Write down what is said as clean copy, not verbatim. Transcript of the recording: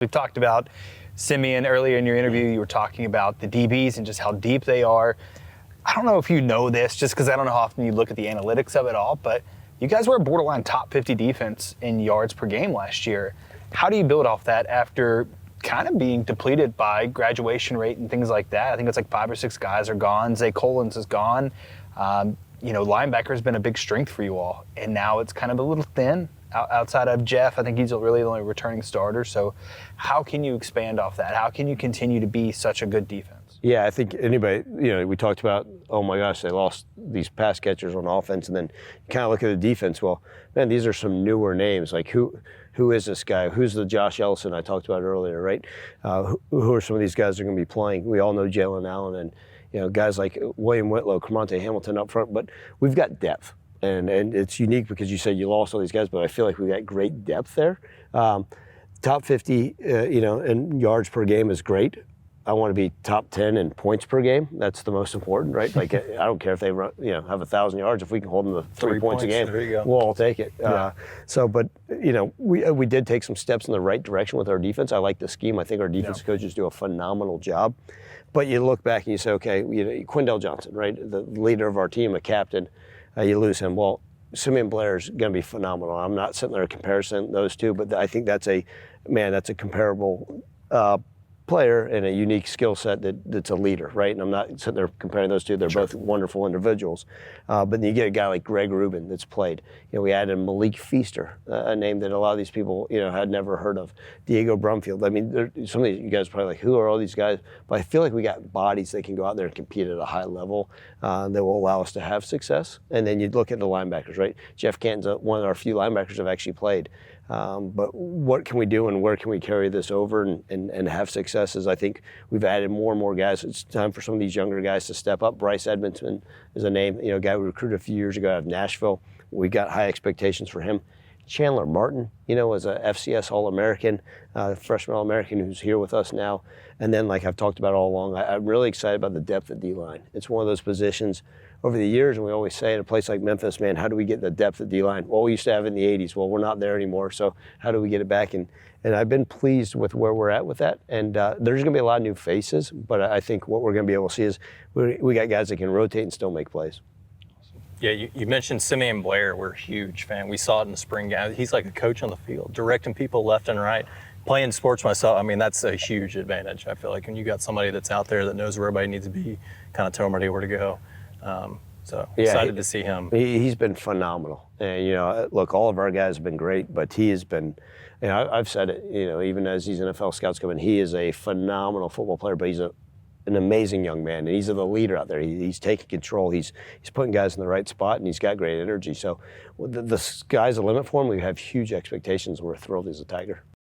We've talked about Simeon earlier in your interview. You were talking about the DBs and just how deep they are. I don't know if you know this, just because I don't know how often you look at the analytics of it all, but you guys were a borderline top 50 defense in yards per game last year. How do you build off that after kind of being depleted by graduation rate and things like that? I think it's like 5 or 6 guys are gone. Zay Collins is gone. Linebacker has been a big strength for you all, and now it's kind of a little thin outside of Jeff. I think he's really the only returning starter. So how can you expand off that? How can you continue to be such a good defense? Yeah, I think anybody, we talked about, oh my gosh, they lost these pass catchers on offense, and then you kind of look at the defense. Well, man, these are some newer names. Like who is this guy? Who's the Josh Ellison I talked about earlier, right? Who are some of these guys that are going to be playing? We all know Jalen Allen and guys like William Whitlow, Camonte Hamilton up front, but we've got depth. And it's unique because you said you lost all these guys, but I feel like we got great depth there. Top 50, in yards per game is great. I want to be top 10 in points per game. That's the most important, right? Like I don't care if they run, have 1,000 yards. If we can hold them to 3 points a game, we'll all take it. Yeah. We did take some steps in the right direction with our defense. I like the scheme. I think our defense coaches do a phenomenal job. But you look back and you say, okay, Quindell Johnson, right, the leader of our team, a captain. You lose him. Well, Simeon Blair is going to be phenomenal. I'm not sitting there comparison those two, but I think that's a comparable player and a unique skill set that's a leader, right? And I'm not sitting there comparing those two. They're both wonderful individuals. But then you get a guy like Greg Rubin that's played. We added Malik Feaster, a name that a lot of these people, had never heard of. Diego Brumfield. I mean, some of you guys are probably like, who are all these guys? But I feel like we got bodies that can go out there and compete at a high level that will allow us to have success. And then you look at the linebackers, right? Jeff Canton's one of our few linebackers that have actually played. But what can we do and where can we carry this over and have successes? I think we've added more and more guys. It's time for some of these younger guys to step up. Bryce Edmonton is a name, a guy we recruited a few years ago out of Nashville. We got high expectations for him. Chandler Martin, was a FCS All-American, freshman All-American who's here with us now. And then, like I've talked about all along, I'm really excited about the depth of D-line. It's one of those positions over the years, and we always say at a place like Memphis, man, how do we get the depth of D-line? Well, we used to have it in the 80s. Well, we're not there anymore, so how do we get it back? And I've been pleased with where we're at with that. And there's going to be a lot of new faces, but I think what we're going to be able to see is we got guys that can rotate and still make plays. Yeah, you mentioned Simeon Blair. We're a huge fan. We saw it in the spring game. He's like a coach on the field, directing people left and right. Playing sports myself, I mean, that's a huge advantage. I feel like when you got somebody that's out there that knows where everybody needs to be, kind of tell them where to go. Excited to see him. He's been phenomenal. And, look, all of our guys have been great, but he has been, I've said it, even as these NFL scouts come in, he is a phenomenal football player, but he's an amazing young man, and he's the leader out there. He's taking control. He's putting guys in the right spot, and he's got great energy. So the sky's the limit for him. We have huge expectations, and we're thrilled he's a Tiger.